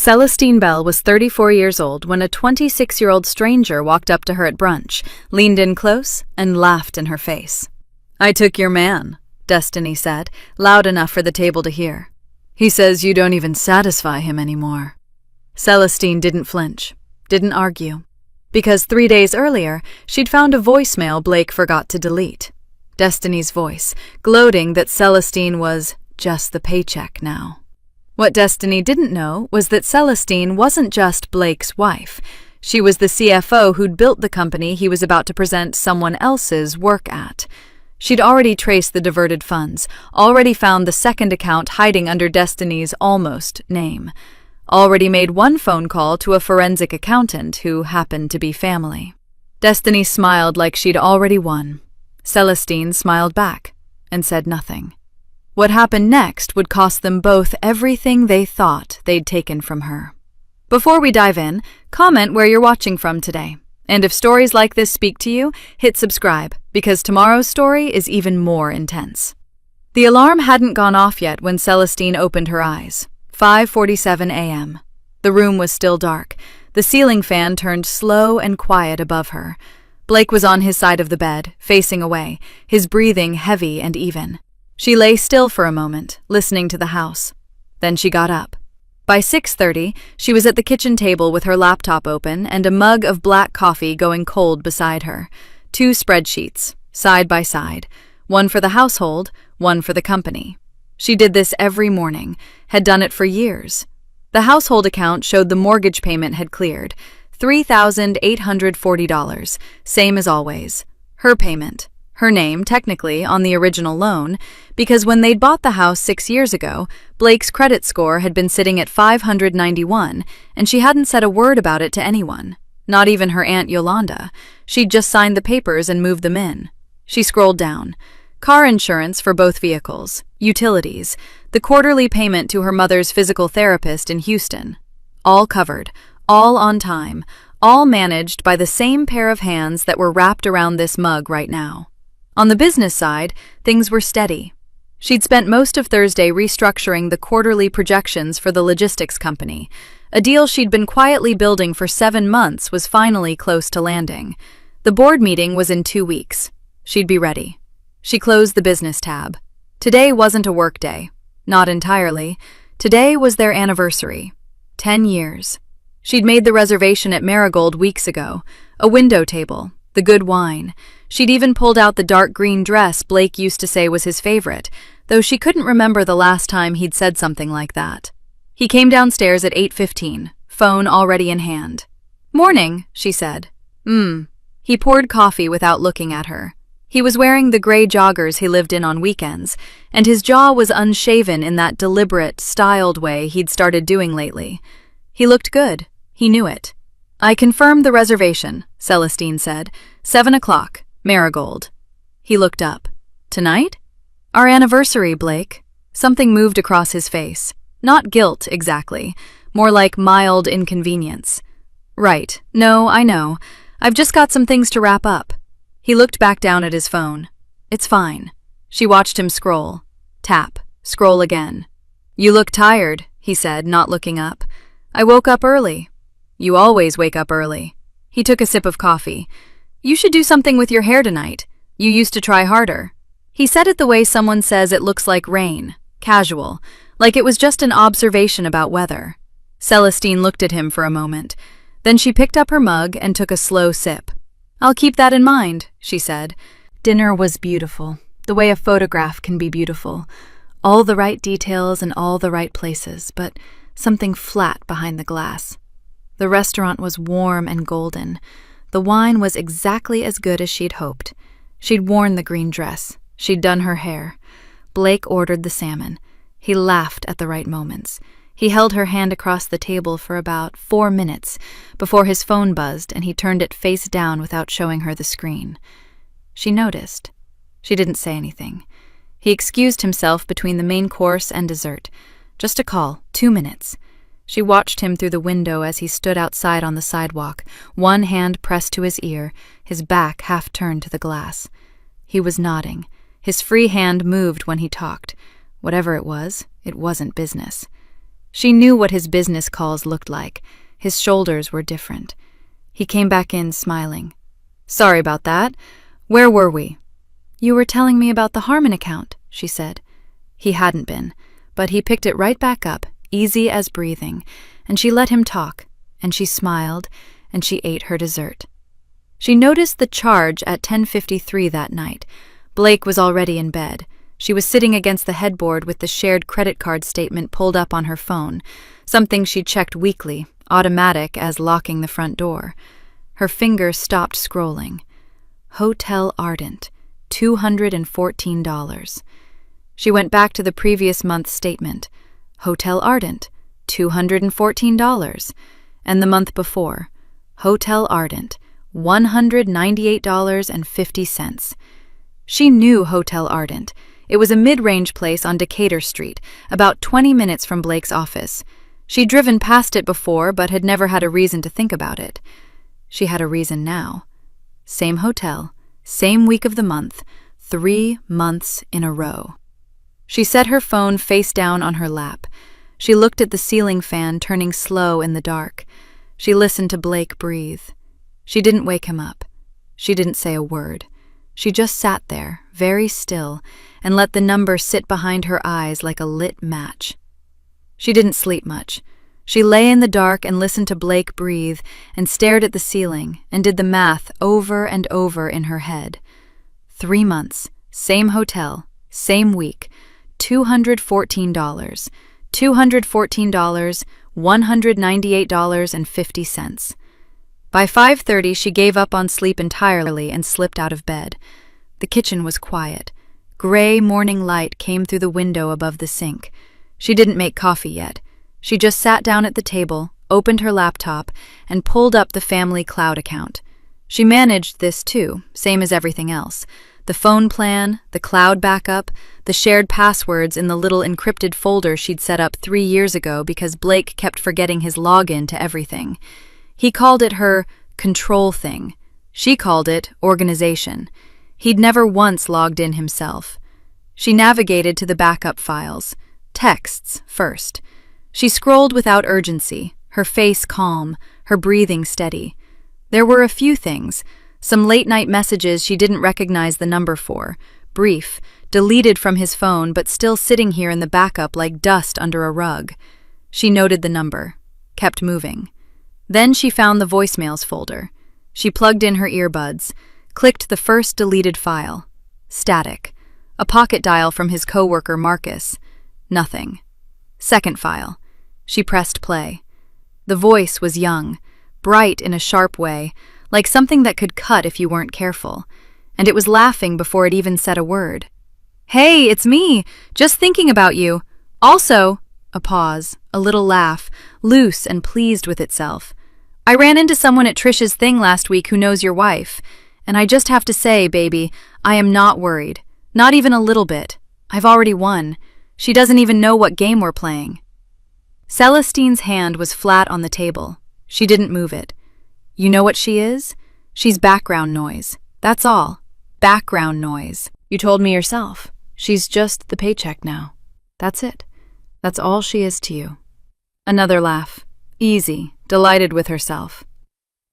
Celestine Bell was 34 years old when a 26-year-old stranger walked up to her at brunch, leaned in close, and laughed in her face. "I took your man," Destiny said, loud enough for the table to hear. "He says you don't even satisfy him anymore." Celestine didn't flinch, didn't argue, because 3 days earlier, she'd found a voicemail Blake forgot to delete. Destiny's voice, gloating that Celestine was just the paycheck now. What Destiny didn't know was that Celestine wasn't just Blake's wife. She was the CFO who'd built the company he was about to present someone else's work at. She'd already traced the diverted funds, already found the second account hiding under Destiny's almost name, already made one phone call to a forensic accountant who happened to be family. Destiny smiled like she'd already won. Celestine smiled back and said nothing. What happened next would cost them both everything they thought they'd taken from her. Before we dive in, comment where you're watching from today. And if stories like this speak to you, hit subscribe, because tomorrow's story is even more intense. The alarm hadn't gone off yet when Celestine opened her eyes. 5:47 a.m. The room was still dark. The ceiling fan turned slow and quiet above her. Blake was on his side of the bed, facing away, his breathing heavy and even. She lay still for a moment, listening to the house. Then she got up. By 6:30, she was at the kitchen table with her laptop open and a mug of black coffee going cold beside her. 2 spreadsheets, side by side, one for the household, one for the company. She did this every morning, had done it for years. The household account showed the mortgage payment had cleared, $3,840, same as always. Her payment. Her name, technically, on the original loan, because when they'd bought the house 6 years ago, Blake's credit score had been sitting at 591, and she hadn't said a word about it to anyone, not even her Aunt Yolanda. She'd just signed the papers and moved them in. She scrolled down. Car insurance for both vehicles, utilities, the quarterly payment to her mother's physical therapist in Houston. All covered, all on time, all managed by the same pair of hands that were wrapped around this mug right now. On the business side, things were steady. She'd spent most of Thursday restructuring the quarterly projections for the logistics company. A deal she'd been quietly building for 7 months was finally close to landing. The board meeting was in 2 weeks. She'd be ready. She closed the business tab. Today wasn't a work day. Not entirely. Today was their anniversary. 10 years. She'd made the reservation at Marigold weeks ago. A window table. The good wine. She'd even pulled out the dark green dress Blake used to say was his favorite, though she couldn't remember the last time he'd said something like that. He came downstairs at 8:15, phone already in hand. "Morning," she said. He poured coffee without looking at her. He was wearing the gray joggers he lived in on weekends, and his jaw was unshaven in that deliberate, styled way he'd started doing lately. He looked good. He knew it. "I confirmed the reservation," Celestine said. 7 o'clock, Marigold. He looked up. "Tonight?" "Our anniversary, Blake." Something moved across his face. Not guilt, exactly. More like mild inconvenience. "Right. No, I know. I've just got some things to wrap up." He looked back down at his phone. "It's fine." She watched him scroll. Tap. Scroll again. "You look tired," he said, not looking up. "I woke up early." "You always wake up early." He took a sip of coffee. "You should do something with your hair tonight. You used to try harder." He said it the way someone says it looks like rain, casual, like it was just an observation about weather. Celestine looked at him for a moment. Then she picked up her mug and took a slow sip. "I'll keep that in mind," she said. Dinner was beautiful, the way a photograph can be beautiful. All the right details in all the right places, but something flat behind the glass. The restaurant was warm and golden. The wine was exactly as good as she'd hoped. She'd worn the green dress. She'd done her hair. Blake ordered the salmon. He laughed at the right moments. He held her hand across the table for about 4 minutes before his phone buzzed and he turned it face down without showing her the screen. She noticed. She didn't say anything. He excused himself between the main course and dessert. Just a call, 2 minutes. She watched him through the window as he stood outside on the sidewalk, one hand pressed to his ear, his back half turned to the glass. He was nodding. His free hand moved when he talked. Whatever it wasn't business. She knew what his business calls looked like. His shoulders were different. He came back in, smiling. "Sorry about that. Where were we?" "You were telling me about the Harmon account," she said. He hadn't been, but he picked it right back up, easy as breathing, and she let him talk, and she smiled, and she ate her dessert. She noticed the charge at 10:53 that night. Blake was already in bed. She was sitting against the headboard with the shared credit card statement pulled up on her phone, something she checked weekly, automatic as locking the front door. Her finger stopped scrolling. Hotel Ardent, $214. She went back to the previous month's statement. Hotel Ardent, $214. And the month before, Hotel Ardent, $198.50. She knew Hotel Ardent. It was a mid-range place on Decatur Street, about 20 minutes from Blake's office. She'd driven past it before, but had never had a reason to think about it. She had a reason now. Same hotel, same week of the month, 3 months in a row. She set her phone face down on her lap. She looked at the ceiling fan turning slow in the dark. She listened to Blake breathe. She didn't wake him up. She didn't say a word. She just sat there, very still, and let the number sit behind her eyes like a lit match. She didn't sleep much. She lay in the dark and listened to Blake breathe and stared at the ceiling and did the math over and over in her head. 3 months, same hotel, same week, $214. $214, $198.50. By 5:30, she gave up on sleep entirely and slipped out of bed. The kitchen was quiet. Gray morning light came through the window above the sink. She didn't make coffee yet. She just sat down at the table, opened her laptop, and pulled up the family cloud account. She managed this too, same as everything else. The phone plan, the cloud backup, the shared passwords in the little encrypted folder she'd set up 3 years ago because Blake kept forgetting his login to everything. He called it her control thing. She called it organization. He'd never once logged in himself. She navigated to the backup files. Texts first. She scrolled without urgency, her face calm, her breathing steady. There were a few things. Some late-night messages she didn't recognize the number for, brief, deleted from his phone but still sitting here in the backup like dust under a rug. She noted the number, kept moving. Then she found the voicemails folder. She plugged in her earbuds, clicked the first deleted file. Static. A pocket dial from his coworker Marcus. Nothing. Second file. She pressed play. The voice was young, bright in a sharp way, like something that could cut if you weren't careful, and it was laughing before it even said a word. "Hey, it's me! Just thinking about you. Also," a pause, a little laugh, loose and pleased with itself. "I ran into someone at Trish's thing last week who knows your wife, and I just have to say, baby, I am not worried. Not even a little bit. I've already won. She doesn't even know what game we're playing." Celestine's hand was flat on the table. She didn't move it. "You know what she is? She's background noise. That's all. Background noise. You told me yourself. She's just the paycheck now. That's it. That's all she is to you." Another laugh. Easy, delighted with herself.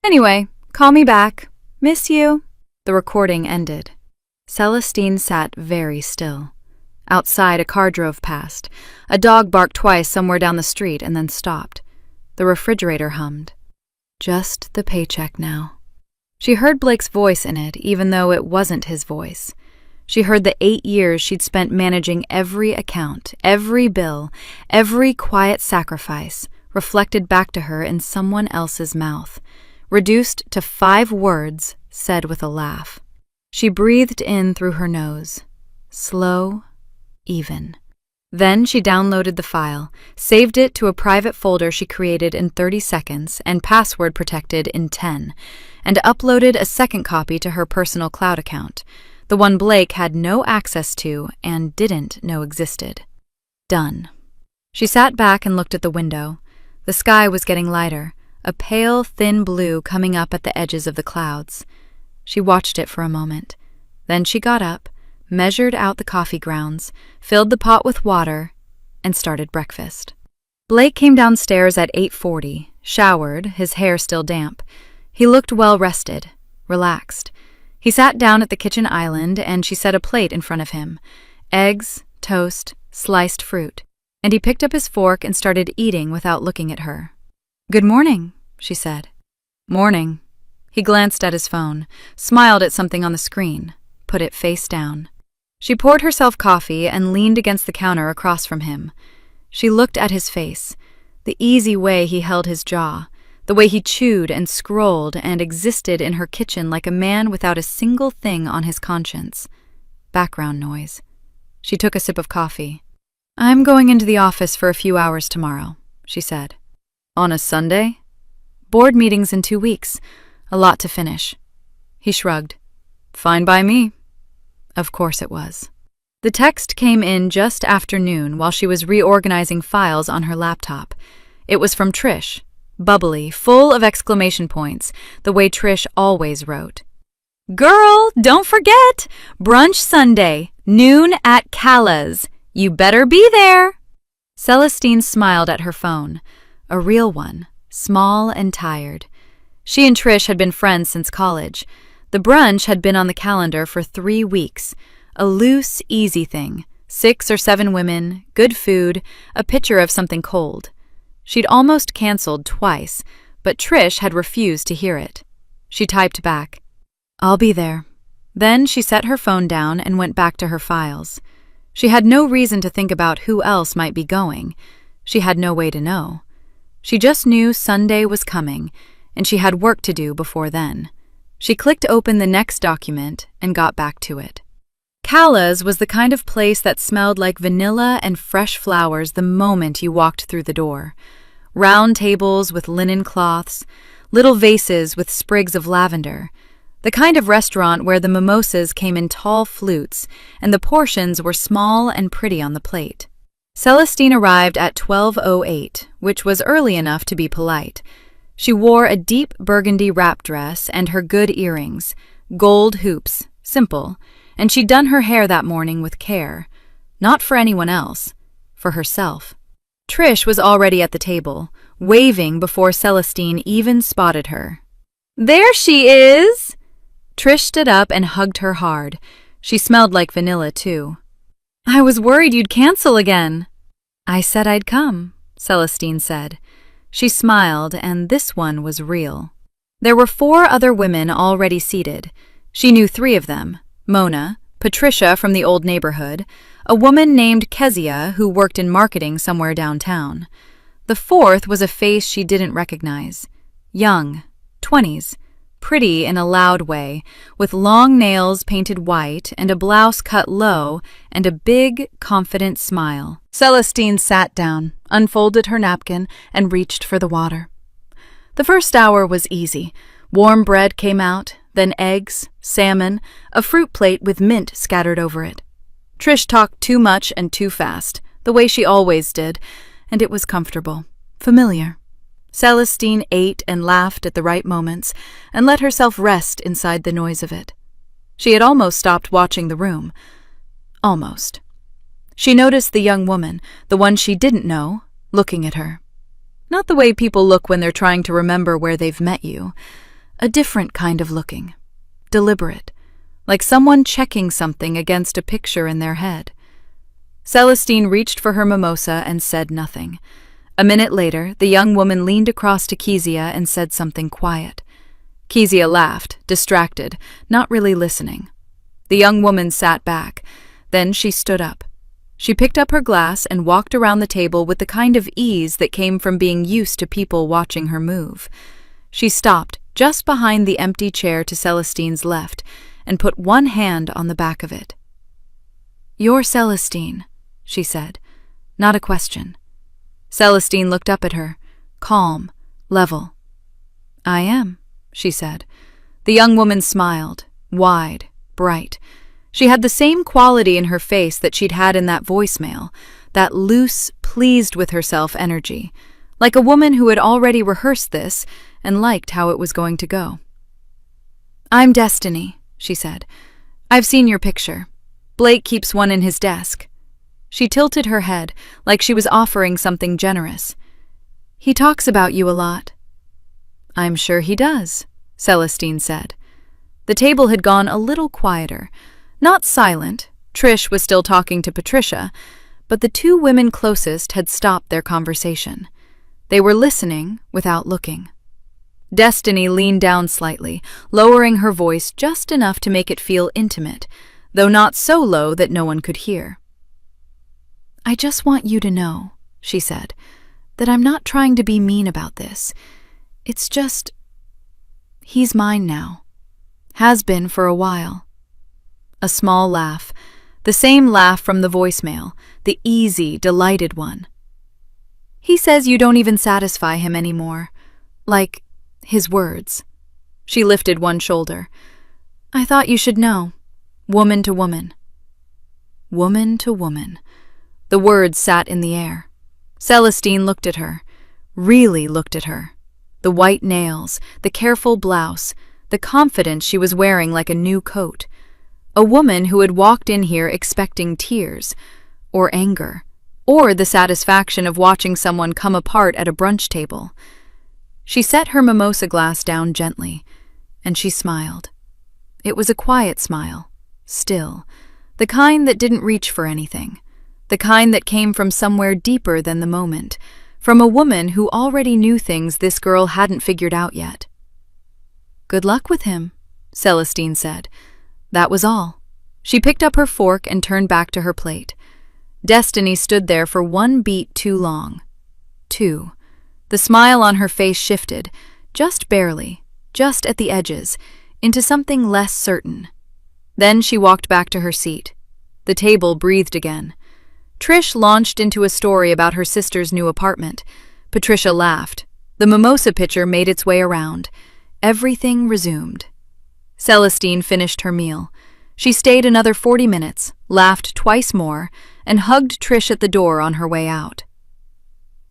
"Anyway, call me back. Miss you." The recording ended. Celestine sat very still. Outside, a car drove past. A dog barked twice somewhere down the street and then stopped. The refrigerator hummed. Just the paycheck now. She heard Blake's voice in it, even though it wasn't his voice. She heard the 8 years she'd spent managing every account, every bill, every quiet sacrifice, reflected back to her in someone else's mouth, reduced to 5 words said with a laugh. She breathed in through her nose. Slow, even. Then she downloaded the file, saved it to a private folder she created in 30 seconds and password protected in 10, and uploaded a second copy to her personal cloud account, the one Blake had no access to and didn't know existed. Done. She sat back and looked at the window. The sky was getting lighter, a pale, thin blue coming up at the edges of the clouds. She watched it for a moment. Then she got up, measured out the coffee grounds, filled the pot with water, and started breakfast. Blake came downstairs at 8:40, showered, his hair still damp. He looked well-rested, relaxed. He sat down at the kitchen island and she set a plate in front of him. Eggs, toast, sliced fruit. And he picked up his fork and started eating without looking at her. "Good morning," she said. "Morning." He glanced at his phone, smiled at something on the screen, put it face down. She poured herself coffee and leaned against the counter across from him. She looked at his face, the easy way he held his jaw, the way he chewed and scrolled and existed in her kitchen like a man without a single thing on his conscience. Background noise. She took a sip of coffee. "I'm going into the office for a few hours tomorrow," she said. "On a Sunday?" "Board meetings in 2 weeks. A lot to finish." He shrugged. "Fine by me." Of course it was. The text came in just after noon while she was reorganizing files on her laptop. It was from Trish, bubbly, full of exclamation points, the way Trish always wrote. "Girl, don't forget! Brunch Sunday, noon at Cala's. You better be there!" Celestine smiled at her phone, a real one, small and tired. She and Trish had been friends since college. The brunch had been on the calendar for 3 weeks. A loose, easy thing. 6 or 7 women, good food, a pitcher of something cold. She'd almost canceled twice, but Trish had refused to hear it. She typed back, "I'll be there." Then she set her phone down and went back to her files. She had no reason to think about who else might be going. She had no way to know. She just knew Sunday was coming, and she had work to do before then. She clicked open the next document and got back to it. Cala's was the kind of place that smelled like vanilla and fresh flowers the moment you walked through the door. Round tables with linen cloths, little vases with sprigs of lavender. The kind of restaurant where the mimosas came in tall flutes and the portions were small and pretty on the plate. Celestine arrived at 12:08, which was early enough to be polite. She wore a deep burgundy wrap dress and her good earrings, gold hoops, simple, and she'd done her hair that morning with care. Not for anyone else, for herself. Trish was already at the table, waving before Celestine even spotted her. "There she is!" Trish stood up and hugged her hard. She smelled like vanilla, too. "I was worried you'd cancel again." "I said I'd come," Celestine said. She smiled, and this one was real. There were 4 other women already seated. She knew 3 of them. Mona, Patricia from the old neighborhood, a woman named Kezia who worked in marketing somewhere downtown. The 4th was a face she didn't recognize. Young, 20s, pretty in a loud way, with long nails painted white and a blouse cut low and a big, confident smile. Celestine sat down, unfolded her napkin, and reached for the water. The first hour was easy. Warm bread came out, then eggs, salmon, a fruit plate with mint scattered over it. Trish talked too much and too fast, the way she always did, and it was comfortable, familiar. Celestine ate and laughed at the right moments and let herself rest inside the noise of it. She had almost stopped watching the room. Almost. She noticed the young woman, the one she didn't know, looking at her. Not the way people look when they're trying to remember where they've met you. A different kind of looking. Deliberate. Like someone checking something against a picture in their head. Celestine reached for her mimosa and said nothing. A minute later, the young woman leaned across to Kezia and said something quiet. Kezia laughed, distracted, not really listening. The young woman sat back. Then she stood up. She picked up her glass and walked around the table with the kind of ease that came from being used to people watching her move. She stopped just behind the empty chair to Celestine's left and put one hand on the back of it. "You're Celestine," she said, not a question. Celestine looked up at her, calm, level. "I am," she said. The young woman smiled, wide, bright. She had the same quality in her face that she'd had in that voicemail, that loose, pleased with herself energy, like a woman who had already rehearsed this and liked how it was going to go. "I'm Destiny," she said. "I've seen your picture. Blake keeps one in his desk." She tilted her head, like she was offering something generous. "He talks about you a lot." "I'm sure he does," Celestine said. The table had gone a little quieter. Not silent, Trish was still talking to Patricia, but the two women closest had stopped their conversation. They were listening without looking. Destiny leaned down slightly, lowering her voice just enough to make it feel intimate, though not so low that no one could hear. "I just want you to know," she said, "that I'm not trying to be mean about this. It's just, he's mine now. Has been for a while." A small laugh, the same laugh from the voicemail, the easy, delighted one. "He says you don't even satisfy him anymore. Like, his words." She lifted one shoulder. "I thought you should know. Woman to woman." Woman to woman. The words sat in the air. Celestine looked at her, really looked at her. The white nails, the careful blouse, the confidence she was wearing like a new coat. A woman who had walked in here expecting tears, or anger, or the satisfaction of watching someone come apart at a brunch table. She set her mimosa glass down gently, and she smiled. It was a quiet smile, still, the kind that didn't reach for anything, the kind that came from somewhere deeper than the moment, from a woman who already knew things this girl hadn't figured out yet. "Good luck with him," Celestine said. That was all. She picked up her fork and turned back to her plate. Destiny stood there for one beat too long. 2. The smile on her face shifted, just barely, just at the edges, into something less certain. Then she walked back to her seat. The table breathed again. Trish launched into a story about her sister's new apartment. Patricia laughed. The mimosa pitcher made its way around. Everything resumed. Celestine finished her meal. She stayed another 40 minutes, laughed twice more, and hugged Trish at the door on her way out.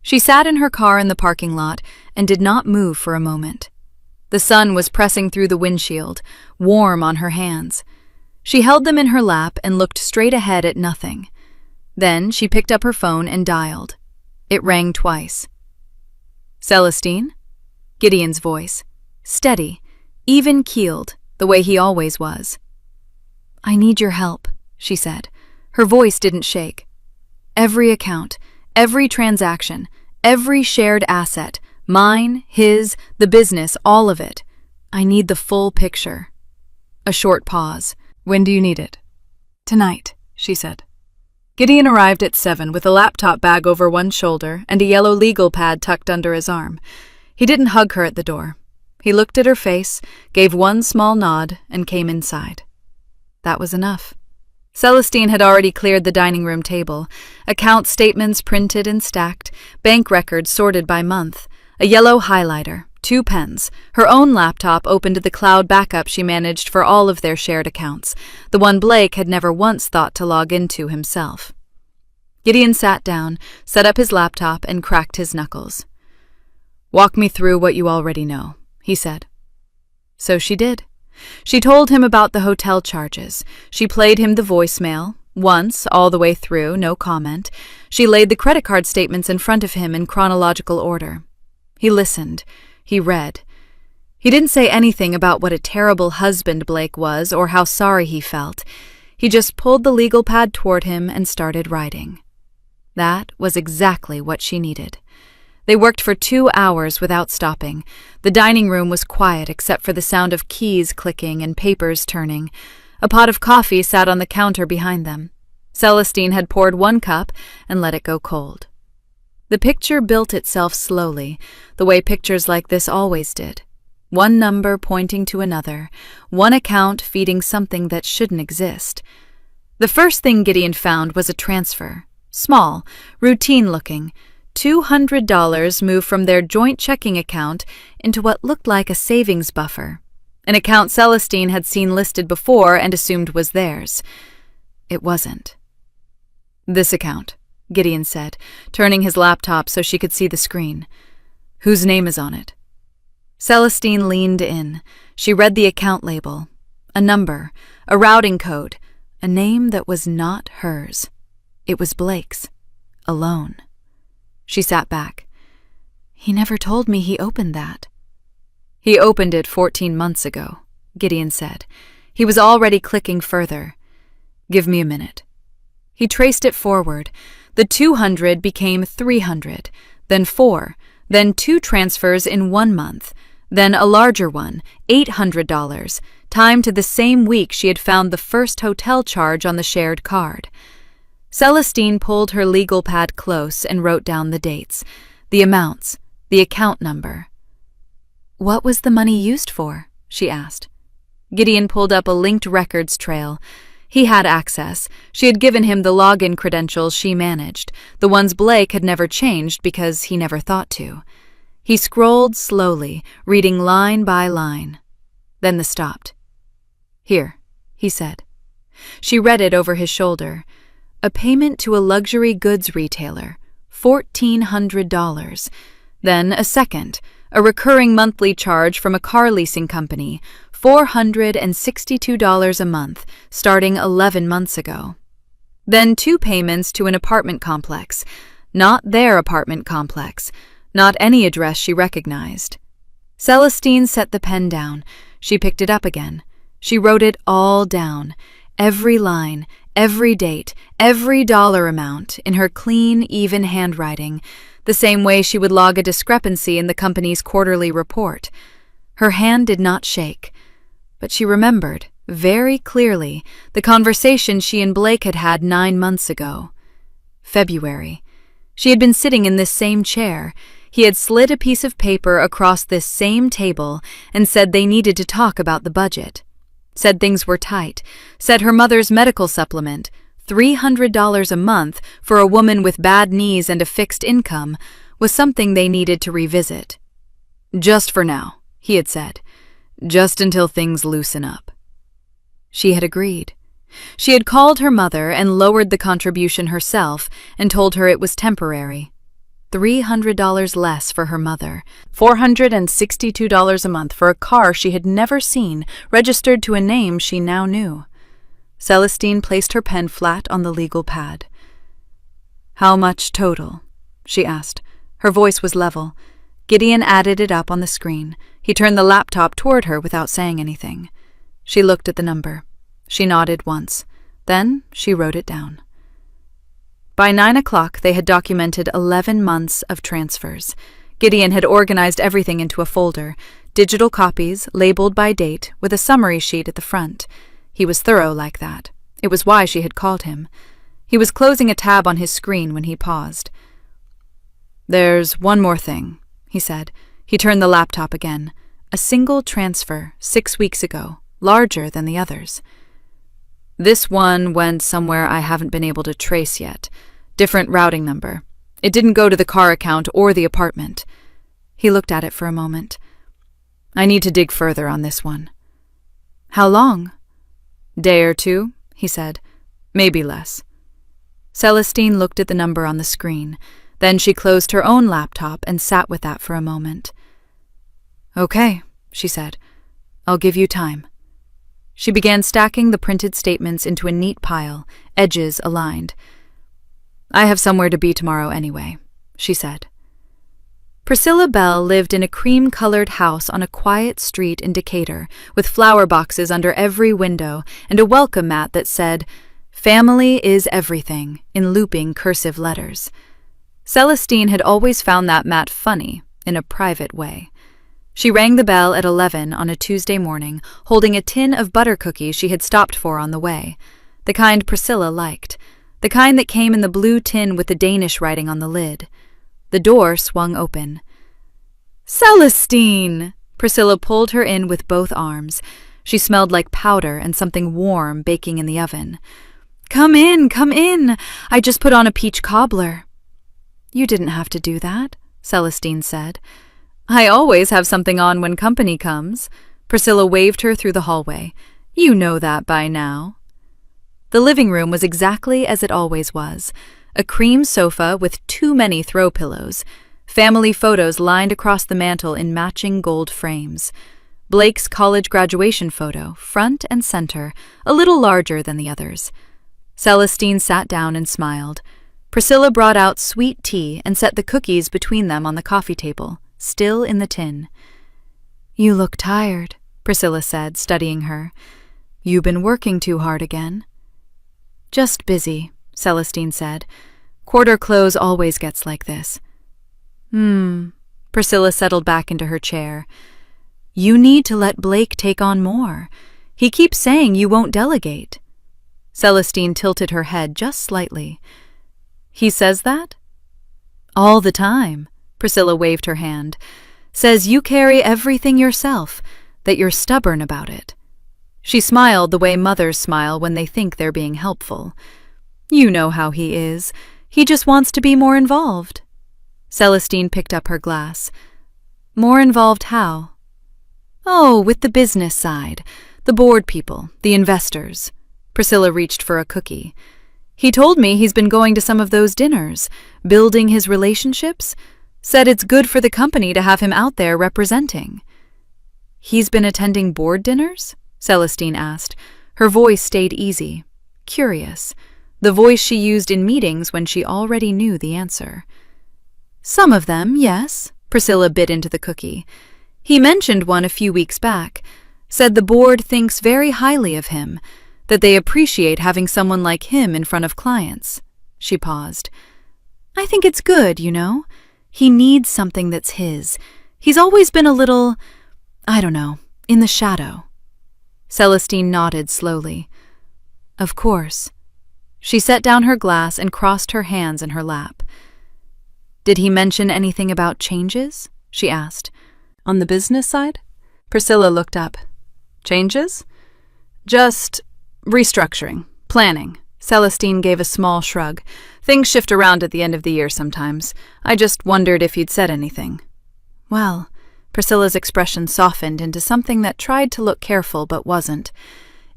She sat in her car in the parking lot and did not move for a moment. The sun was pressing through the windshield, warm on her hands. She held them in her lap and looked straight ahead at nothing. Then she picked up her phone and dialed. It rang twice. "Celestine?" Gideon's voice. Steady, even-keeled, the way he always was. "I need your help," she said. Her voice didn't shake. "Every account, every transaction, every shared asset, mine, his, the business, all of it. I need the full picture." A short pause. "When do you need it?" "Tonight," she said. Gideon arrived at 7 with a laptop bag over one shoulder and a yellow legal pad tucked under his arm. He didn't hug her at the door. He looked at her face, gave one small nod, and came inside. That was enough. Celestine had already cleared the dining room table, account statements printed and stacked, bank records sorted by month, a yellow highlighter, 2 pens, her own laptop open to the cloud backup she managed for all of their shared accounts, the one Blake had never once thought to log into himself. Gideon sat down, set up his laptop, and cracked his knuckles. "Walk me through what you already know," he said. So she did. She told him about the hotel charges. She played him the voicemail. Once, all the way through, no comment. She laid the credit card statements in front of him in chronological order. He listened. He read. He didn't say anything about what a terrible husband Blake was or how sorry he felt. He just pulled the legal pad toward him and started writing. That was exactly what she needed. They worked for 2 hours without stopping. The dining room was quiet except for the sound of keys clicking and papers turning. A pot of coffee sat on the counter behind them. Celestine had poured 1 cup and let it go cold. The picture built itself slowly, the way pictures like this always did. One number pointing to another, one account feeding something that shouldn't exist. The first thing Gideon found was a transfer. Small, routine-looking. $200 moved from their joint checking account into what looked like a savings buffer, an account Celestine had seen listed before and assumed was theirs. It wasn't. "This account," Gideon said, turning his laptop so she could see the screen. "Whose name is on it?" Celestine leaned in. She read the account label. A number, a routing code, a name that was not hers. It was Blake's, alone. She sat back. He never told me he opened that. He opened it 14 months ago, Gideon said. He was already clicking further. Give me a minute. He traced it forward. The 200 became 300, then 4, then 2 transfers in 1 month, then a larger one, $800, timed to the same week she had found the first hotel charge on the shared card. Celestine pulled her legal pad close and wrote down the dates, the amounts, the account number. What was the money used for? She asked. Gideon pulled up a linked records trail. He had access. She had given him the login credentials she managed, the ones Blake had never changed because he never thought to. He scrolled slowly, reading line by line. Then the stopped. Here, he said. She read it over his shoulder. A payment to a luxury goods retailer, $1,400. Then a second, a recurring monthly charge from a car leasing company, $462 a month, starting 11 months ago. Then 2 payments to an apartment complex, not their apartment complex, not any address she recognized. Celestine set the pen down. She picked it up again. She wrote it all down, every line, every date, every dollar amount, in her clean, even handwriting, the same way she would log a discrepancy in the company's quarterly report. Her hand did not shake, but she remembered, very clearly, the conversation she and Blake had had 9 months ago. February. She had been sitting in this same chair. He had slid a piece of paper across this same table and said they needed to talk about the budget. Said things were tight. Said her mother's medical supplement, $300 a month for a woman with bad knees and a fixed income, was something they needed to revisit. Just for now, he had said. Just until things loosen up. She had agreed. She had called her mother and lowered the contribution herself and told her it was temporary. $300 less for her mother, $462 a month for a car she had never seen, registered to a name she now knew. Celestine placed her pen flat on the legal pad. How much total? She asked. Her voice was level. Gideon added it up on the screen. He turned the laptop toward her without saying anything. She looked at the number. She nodded once. Then she wrote it down. By 9 o'clock, they had documented 11 months of transfers. Gideon had organized everything into a folder, digital copies, labeled by date, with a summary sheet at the front. He was thorough like that. It was why she had called him. He was closing a tab on his screen when he paused. There's one more thing, he said. He turned the laptop again. A single transfer, 6 weeks ago, larger than the others. This one went somewhere I haven't been able to trace yet. Different routing number. It didn't go to the car account or the apartment. He looked at it for a moment. I need to dig further on this one. How long? Day or 2, he said. Maybe less. Celestine looked at the number on the screen. Then she closed her own laptop and sat with that for a moment. Okay, she said. I'll give you time. She began stacking the printed statements into a neat pile, edges aligned. I have somewhere to be tomorrow anyway, she said. Priscilla Bell lived in a cream-colored house on a quiet street in Decatur, with flower boxes under every window and a welcome mat that said, "Family is everything," in looping cursive letters. Celestine had always found that mat funny, in a private way. She rang the bell at 11 on a Tuesday morning, holding a tin of butter cookies she had stopped for on the way, the kind Priscilla liked, the kind that came in the blue tin with the Danish writing on the lid. The door swung open. Celestine! Priscilla pulled her in with both arms. She smelled like powder and something warm baking in the oven. Come in, come in! I just put on a peach cobbler. You didn't have to do that, Celestine said. I always have something on when company comes. Priscilla waved her through the hallway. You know that by now. The living room was exactly as it always was. A cream sofa with too many throw pillows. Family photos lined across the mantel in matching gold frames. Blake's college graduation photo, front and center, a little larger than the others. Celestine sat down and smiled. Priscilla brought out sweet tea and set the cookies between them on the coffee table, still in the tin. "You look tired," Priscilla said, studying her. "You been working too hard again?" "Just busy," Celestine said. "Quarter close always gets like this." Priscilla settled back into her chair. "You need to let Blake take on more. He keeps saying you won't delegate." Celestine tilted her head just slightly. "He says that?" "All the time," Priscilla waved her hand. "Says you carry everything yourself, that you're stubborn about it." She smiled the way mothers smile when they think they're being helpful. "You know how he is. He just wants to be more involved." Celestine picked up her glass. "More involved how?" "Oh, with the business side. The board people, the investors." Priscilla reached for a cookie. "He told me he's been going to some of those dinners, building his relationships. Said it's good for the company to have him out there representing." "He's been attending board dinners?" Celestine asked. Her voice stayed easy, curious, the voice she used in meetings when she already knew the answer. "Some of them, yes," Priscilla bit into the cookie. "He mentioned one a few weeks back. Said the board thinks very highly of him, that they appreciate having someone like him in front of clients." She paused. "I think it's good, you know. He needs something that's his. He's always been a little, I don't know, in the shadow." Celestine nodded slowly. "Of course." She set down her glass and crossed her hands in her lap. "Did he mention anything about changes?" she asked. "On the business side?" Priscilla looked up. "Changes?" "Just restructuring, planning." Celestine gave a small shrug. "Things shift around at the end of the year sometimes. I just wondered if you'd said anything." "Well," Priscilla's expression softened into something that tried to look careful but wasn't.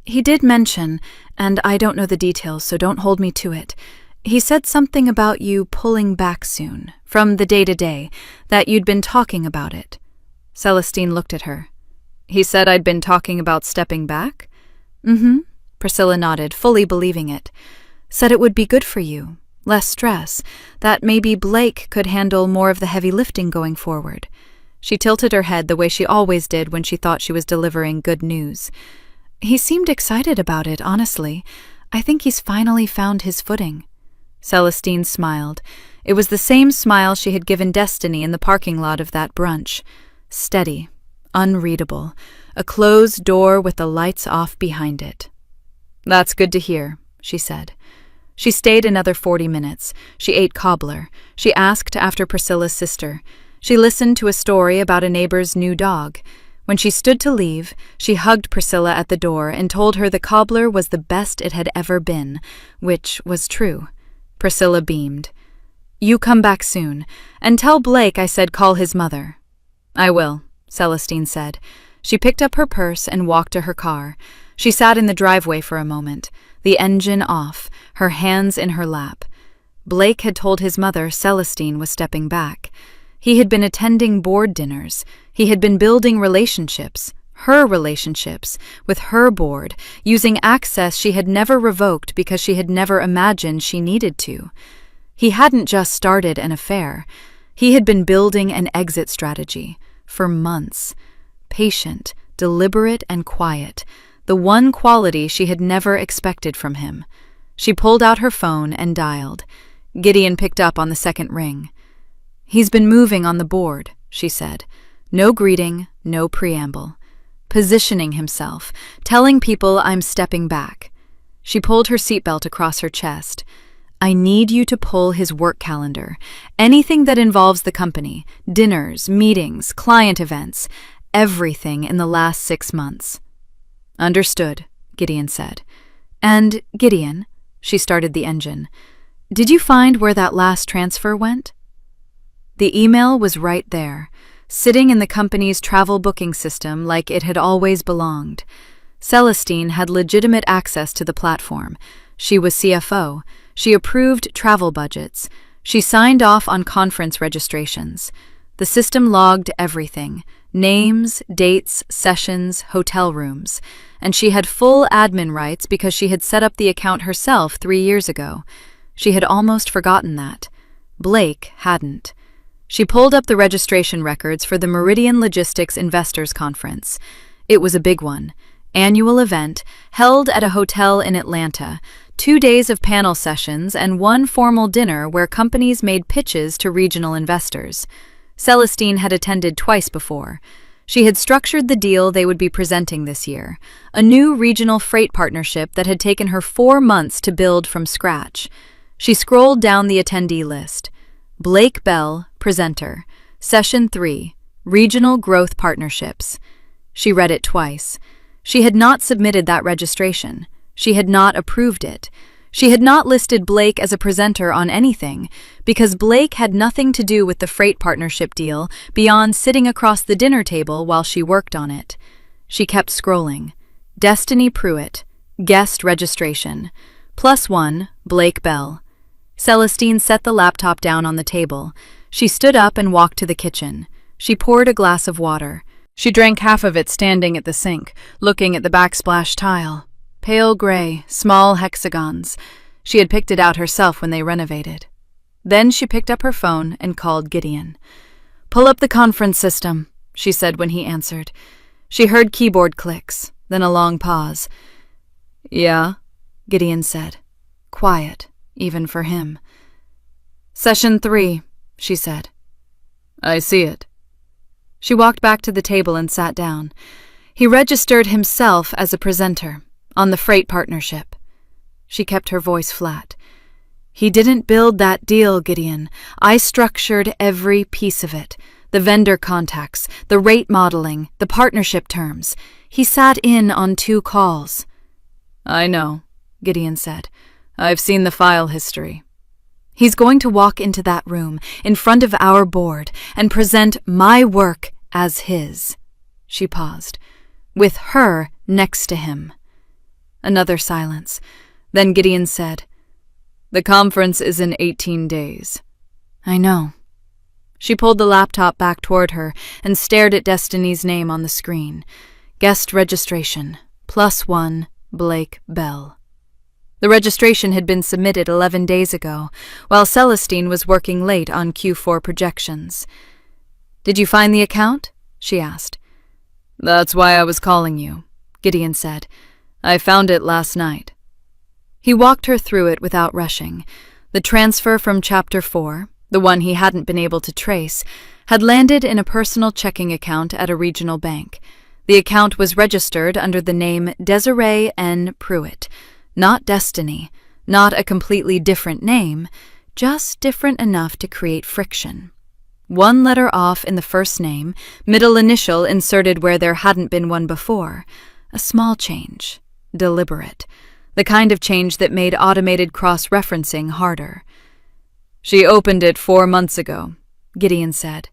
"He did mention, and I don't know the details, so don't hold me to it. He said something about you pulling back soon, from the day-to-day, that you'd been talking about it." Celestine looked at her. "He said I'd been talking about stepping back?" "Mm-hmm." Priscilla nodded, fully believing it. "Said it would be good for you, less stress, that maybe Blake could handle more of the heavy lifting going forward." She tilted her head the way she always did when she thought she was delivering good news. "He seemed excited about it, honestly. I think he's finally found his footing." Celestine smiled. It was the same smile she had given Destiny in the parking lot of that brunch. Steady, unreadable, a closed door with the lights off behind it. "That's good to hear," she said. She stayed another 40 minutes. She ate cobbler. She asked after Priscilla's sister. She listened to a story about a neighbor's new dog. When she stood to leave, she hugged Priscilla at the door and told her the cobbler was the best it had ever been, which was true. Priscilla beamed. "You come back soon, and tell Blake I said call his mother." "I will," Celestine said. She picked up her purse and walked to her car. She sat in the driveway for a moment, the engine off, her hands in her lap. Blake had told his mother Celestine was stepping back. He had been attending board dinners. He had been building relationships, her relationships, with her board, using access she had never revoked because she had never imagined she needed to. He hadn't just started an affair. He had been building an exit strategy for months. Patient, deliberate, and quiet, the one quality she had never expected from him. She pulled out her phone and dialed. Gideon picked up on the second ring. "He's been moving on the board," she said. No greeting, no preamble. Positioning himself, telling people I'm stepping back. She pulled her seatbelt across her chest. "I need you to pull his work calendar. Anything that involves the company, dinners, meetings, client events, everything in the last 6 months." "Understood," Gideon said. "And, Gideon," she started the engine, "did you find where that last transfer went?" The email was right there, sitting in the company's travel booking system like it had always belonged. Celestine had legitimate access to the platform. She was CFO. She approved travel budgets. She signed off on conference registrations. The system logged everything: names, dates, sessions, hotel rooms. and she had full admin rights because she had set up the account herself 3 years ago. She had almost forgotten that. Blake hadn't. She pulled up the registration records for the Meridian Logistics Investors Conference. It was a big one. Annual event, held at a hotel in Atlanta, 2 days of panel sessions and one formal dinner where companies made pitches to regional investors. Celestine had attended twice before. She had structured the deal they would be presenting this year, a new regional freight partnership that had taken her 4 months to build from scratch. She scrolled down the attendee list. Blake Bell, presenter. Session 3, Regional Growth Partnerships. She read it twice. She had not submitted that registration. She had not approved it. She had not listed Blake as a presenter on anything, because Blake had nothing to do with the freight partnership deal beyond sitting across the dinner table while she worked on it. She kept scrolling. Destiny Pruitt, guest registration. +1, Blake Bell. Celestine set the laptop down on the table. She stood up and walked to the kitchen. She poured a glass of water. She drank half of it standing at the sink, looking at the backsplash tile. Pale gray, small hexagons. She had picked it out herself when they renovated. Then she picked up her phone and called Gideon. "Pull up the conference system," she said when he answered. She heard keyboard clicks, then a long pause. "Yeah," Gideon said. Quiet, even for him. "Session 3, she said. "I see it." She walked back to the table and sat down. He registered himself as a presenter on the freight partnership. She kept her voice flat. "He didn't build that deal, Gideon. I structured every piece of it. The vendor contacts, the rate modeling, the partnership terms. He sat in on 2 calls. "I know," Gideon said. "I've seen the file history." "He's going to walk into that room, in front of our board, and present my work as his." She paused. "With her next to him." Another silence. Then Gideon said, "The conference is in 18 days. "I know." She pulled the laptop back toward her and stared at Destiny's name on the screen. Guest registration, +1, Blake Bell. The registration had been submitted 11 days ago, while Celestine was working late on Q4 projections. "Did you find the account?" she asked. "That's why I was calling you," Gideon said. "I found it last night." He walked her through it without rushing. The transfer from Chapter 4, the one he hadn't been able to trace, had landed in a personal checking account at a regional bank. The account was registered under the name Desiree N. Pruitt. Not Destiny, not a completely different name, just different enough to create friction. 1 letter off in the first name, middle initial inserted where there hadn't been one before. A small change. Deliberate. The kind of change that made automated cross-referencing harder. "She opened it 4 months ago," Gideon said.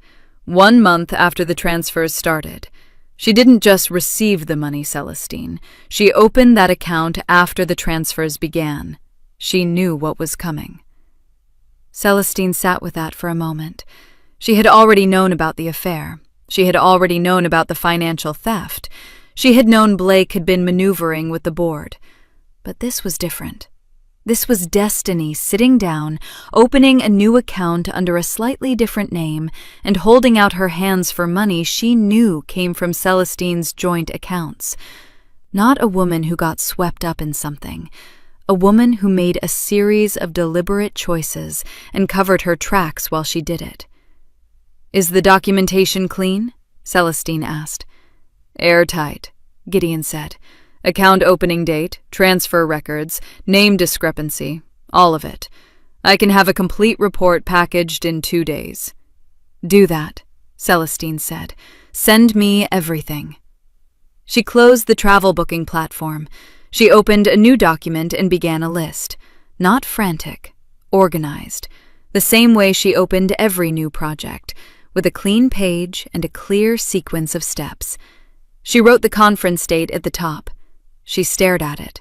1 month after the transfers started. She didn't just receive the money, Celestine. She opened that account after the transfers began. She knew what was coming. Celestine sat with that for a moment. She had already known about the affair. She had already known about the financial theft. She had known Blake had been maneuvering with the board. But this was different. This was Destiny sitting down, opening a new account under a slightly different name, and holding out her hands for money she knew came from Celestine's joint accounts. Not a woman who got swept up in something. A woman who made a series of deliberate choices and covered her tracks while she did it. "Is the documentation clean?" Celestine asked. "Airtight," Gideon said. "Account opening date, transfer records, name discrepancy, all of it. I can have a complete report packaged in 2 days." "Do that," Celestine said. "Send me everything." She closed the travel booking platform. She opened a new document and began a list. Not frantic, organized. The same way she opened every new project, with a clean page and a clear sequence of steps. She wrote the conference date at the top. She stared at it.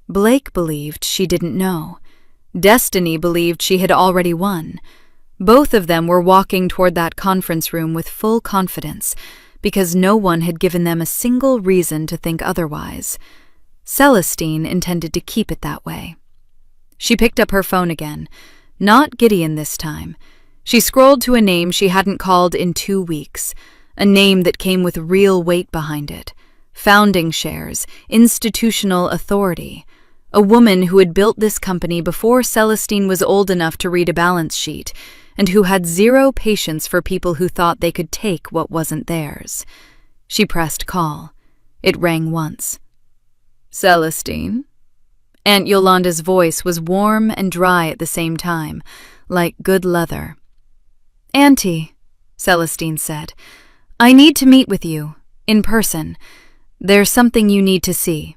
Blake believed she didn't know. Destiny believed she had already won. Both of them were walking toward that conference room with full confidence, because no one had given them a single reason to think otherwise. Celestine intended to keep it that way. She picked up her phone again. Not Gideon this time. She scrolled to a name she hadn't called in 2 weeks, a name that came with real weight behind it. Founding shares, institutional authority. A woman who had built this company before Celestine was old enough to read a balance sheet, and who had zero patience for people who thought they could take what wasn't theirs. She pressed call. It rang once. Celestine? Aunt Yolanda's voice was warm and dry at the same time, like good leather. Auntie, Celestine said, I need to meet with you, in person. There's something you need to see.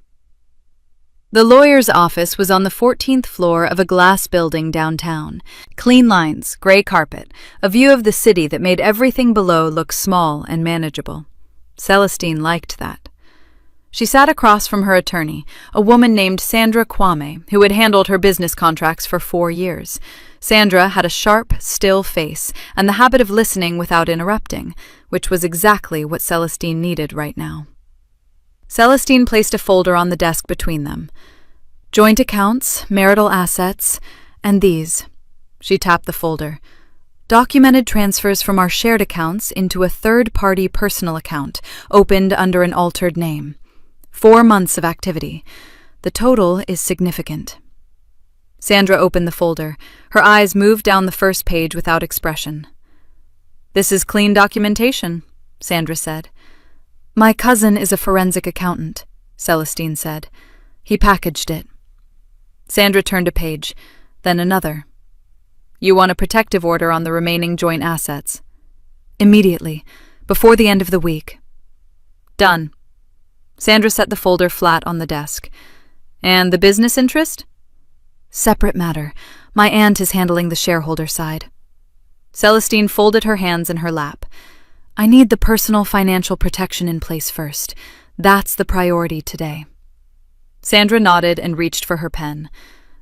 The lawyer's office was on the 14th floor of a glass building downtown. Clean lines, gray carpet, a view of the city that made everything below look small and manageable. Celestine liked that. She sat across from her attorney, a woman named Sandra Kwame, who had handled her business contracts for 4 years. Sandra had a sharp, still face and the habit of listening without interrupting, which was exactly what Celestine needed right now. Celestine placed a folder on the desk between them. Joint accounts, marital assets, and these. She tapped the folder. Documented transfers from our shared accounts into a third-party personal account, opened under an altered name. 4 months of activity. The total is significant. Sandra opened the folder. Her eyes moved down the first page without expression. This is clean documentation, Sandra said. My cousin is a forensic accountant, Celestine said. He packaged it. Sandra turned a page, then another. You want a protective order on the remaining joint assets? Immediately, before the end of the week. Done. Sandra set the folder flat on the desk. And the business interest? Separate matter. My aunt is handling the shareholder side. Celestine folded her hands in her lap. I need the personal financial protection in place first. That's the priority today. Sandra nodded and reached for her pen.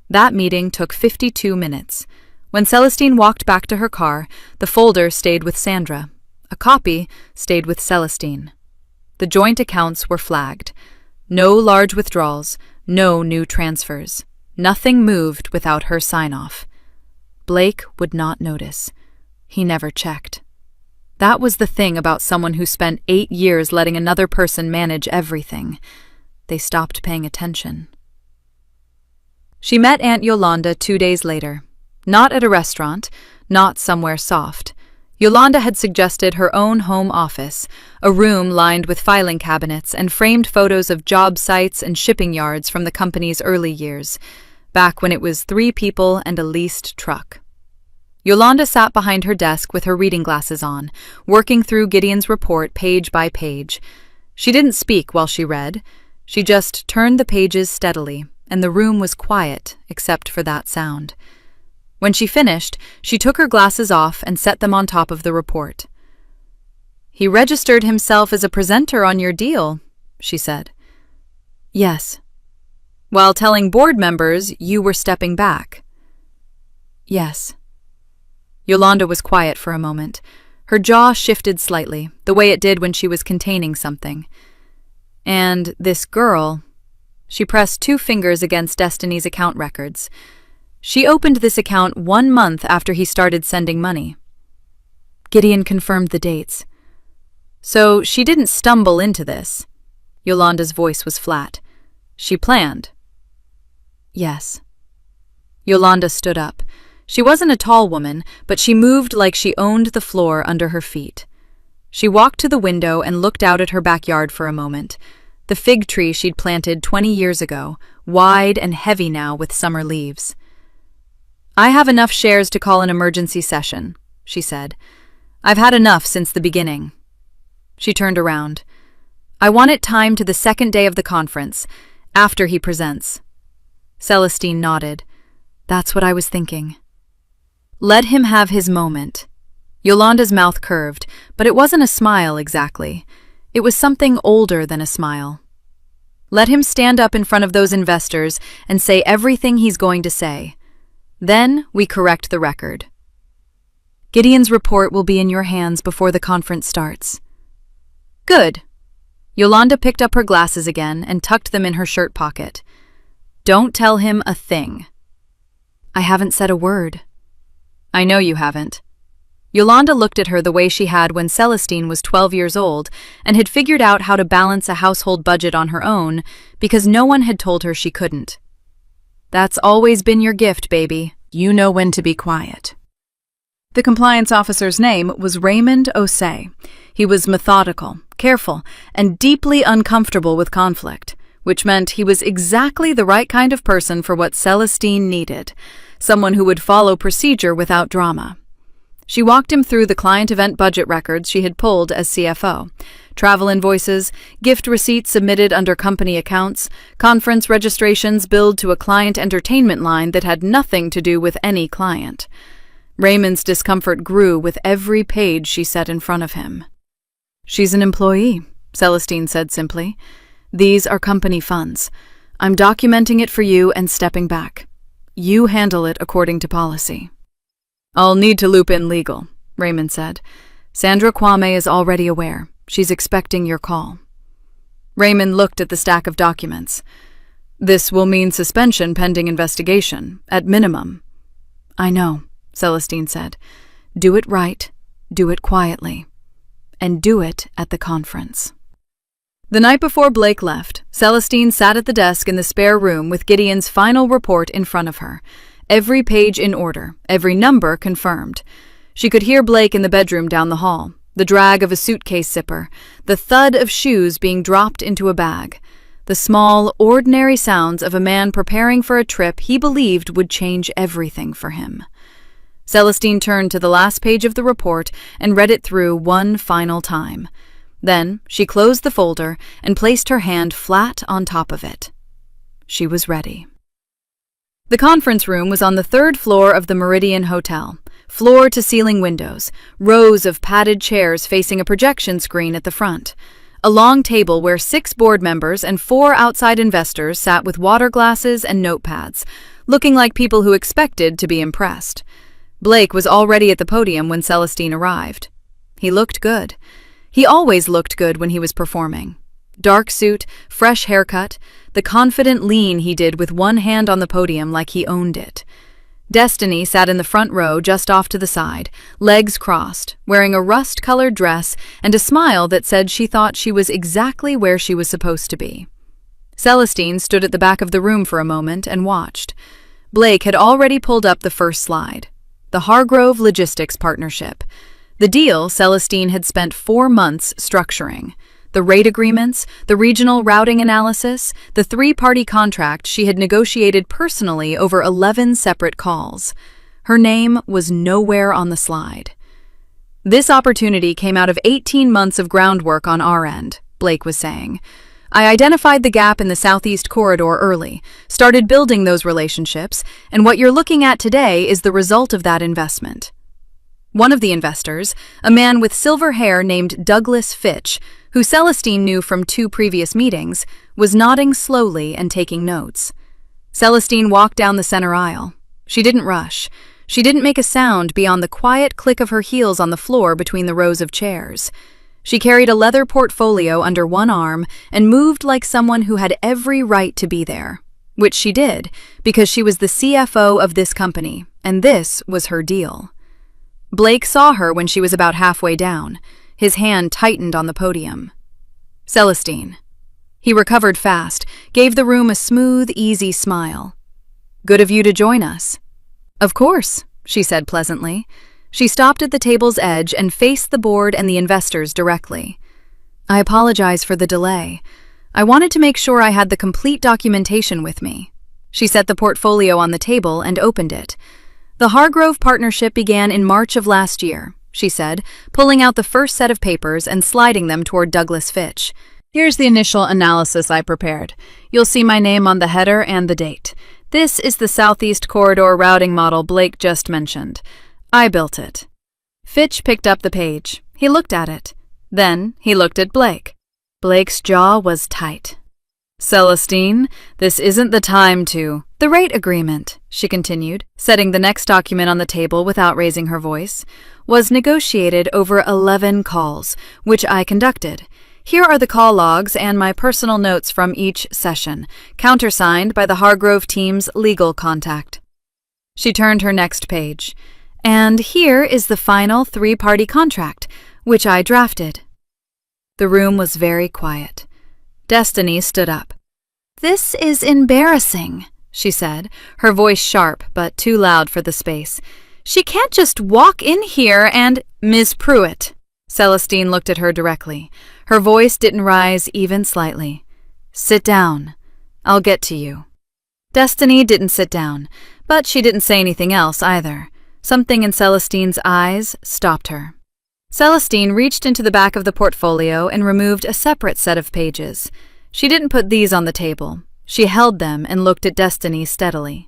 That meeting took 52 minutes. When Celestine walked back to her car, the folder stayed with Sandra. A copy stayed with Celestine. The joint accounts were flagged. No large withdrawals, no new transfers. Nothing moved without her sign-off. Blake would not notice. He never checked. That was the thing about someone who spent 8 years letting another person manage everything. They stopped paying attention. She met Aunt Yolanda 2 days later. Not at a restaurant, not somewhere soft. Yolanda had suggested her own home office, a room lined with filing cabinets and framed photos of job sites and shipping yards from the company's early years, back when it was 3 people and a leased truck. Yolanda sat behind her desk with her reading glasses on, working through Gideon's report page by page. She didn't speak while she read. She just turned the pages steadily, and the room was quiet except for that sound. When she finished, she took her glasses off and set them on top of the report. He registered himself as a presenter on your deal, she said. Yes. While telling board members you were stepping back. Yes. Yolanda was quiet for a moment. Her jaw shifted slightly, the way it did when she was containing something. And this girl, she pressed 2 fingers against Destiny's account records. She opened this account 1 month after he started sending money. Gideon confirmed the dates. So she didn't stumble into this. Yolanda's voice was flat. She planned. Yes. Yolanda stood up. She wasn't a tall woman, but she moved like she owned the floor under her feet. She walked to the window and looked out at her backyard for a moment. The fig tree she'd planted 20 years ago, wide and heavy now with summer leaves. I have enough shares to call an emergency session, she said. I've had enough since the beginning. She turned around. I want it timed to the second day of the conference, after he presents. Celestine nodded. That's what I was thinking. Let him have his moment. Yolanda's mouth curved, but it wasn't a smile exactly. It was something older than a smile. Let him stand up in front of those investors and say everything he's going to say. Then we correct the record. Gideon's report will be in your hands before the conference starts. Good. Yolanda picked up her glasses again and tucked them in her shirt pocket. Don't tell him a thing. I haven't said a word. I know you haven't. Yolanda looked at her the way she had when Celestine was 12 years old and had figured out how to balance a household budget on her own because no one had told her she couldn't. That's always been your gift, baby. You know when to be quiet. The compliance officer's name was Raymond Osei. He was methodical, careful, and deeply uncomfortable with conflict, which meant he was exactly the right kind of person for what Celestine needed, someone who would follow procedure without drama. She walked him through the client event budget records she had pulled as CFO, travel invoices, gift receipts submitted under company accounts, conference registrations billed to a client entertainment line that had nothing to do with any client. Raymond's discomfort grew with every page she set in front of him. She's an employee, Celestine said simply. These are company funds. I'm documenting it for you and stepping back. You handle it according to policy. I'll need to loop in legal, Raymond said. Sandra Kwame is already aware. She's expecting your call. Raymond looked at the stack of documents. This will mean suspension pending investigation, at minimum. I know, Celestine said. Do it right, do it quietly, and do it at the conference. The night before Blake left, Celestine sat at the desk in the spare room with Gideon's final report in front of her. Every page in order, every number confirmed. She could hear Blake in the bedroom down the hall, the drag of a suitcase zipper, the thud of shoes being dropped into a bag, the small, ordinary sounds of a man preparing for a trip he believed would change everything for him. Celestine turned to the last page of the report and read it through one final time. Then she closed the folder and placed her hand flat on top of it. She was ready. The conference room was on the 3rd floor of the Meridian Hotel, floor-to-ceiling windows, rows of padded chairs facing a projection screen at the front, a long table where 6 board members and 4 outside investors sat with water glasses and notepads, looking like people who expected to be impressed. Blake was already at the podium when Celestine arrived. He looked good. He always looked good when he was performing. Dark suit, fresh haircut, the confident lean he did with one hand on the podium like he owned it. Destiny sat in the front row just off to the side, legs crossed, wearing a rust-colored dress and a smile that said she thought she was exactly where she was supposed to be. Celestine stood at the back of the room for a moment and watched. Blake had already pulled up the first slide. The Hargrove Logistics Partnership. The deal Celestine had spent 4 months structuring. The rate agreements, the regional routing analysis, the 3-party contract she had negotiated personally over 11 separate calls. Her name was nowhere on the slide. This opportunity came out of 18 months of groundwork on our end, Blake was saying. I identified the gap in the Southeast Corridor early, started building those relationships, and what you're looking at today is the result of that investment. One of the investors, a man with silver hair named Douglas Fitch, who Celestine knew from 2 previous meetings, was nodding slowly and taking notes. Celestine walked down the center aisle. She didn't rush. She didn't make a sound beyond the quiet click of her heels on the floor between the rows of chairs. She carried a leather portfolio under one arm and moved like someone who had every right to be there, which she did because she was the CFO of this company, and this was her deal. Blake saw her when she was about halfway down. His hand tightened on the podium. Celestine. He recovered fast, gave the room a smooth, easy smile. Good of you to join us. Of course, she said pleasantly. She stopped at the table's edge and faced the board and the investors directly. I apologize for the delay. I wanted to make sure I had the complete documentation with me. She set the portfolio on the table and opened it. The Hargrove partnership began in March of last year, she said, pulling out the first set of papers and sliding them toward Douglas Fitch. Here's the initial analysis I prepared. You'll see my name on the header and the date. This is the Southeast Corridor routing model Blake just mentioned. I built it. Fitch picked up the page. He looked at it. Then he looked at Blake. Blake's jaw was tight. Celestine, this isn't the time to... The rate agreement, she continued, setting the next document on the table without raising her voice, was negotiated over 11 calls, which I conducted. Here are the call logs and my personal notes from each session, countersigned by the Hargrove team's legal contact. She turned her next page. And here is the final 3-party contract, which I drafted. The room was very quiet. Destiny stood up. "This is embarrassing," she said, her voice sharp but too loud for the space. "She can't just walk in here and—" "Ms. Pruitt." Celestine looked at her directly. Her voice didn't rise even slightly. "Sit down. I'll get to you." Destiny didn't sit down, but she didn't say anything else either. Something in Celestine's eyes stopped her. Celestine reached into the back of the portfolio and removed a separate set of pages. She didn't put these on the table. She held them and looked at Destiny steadily.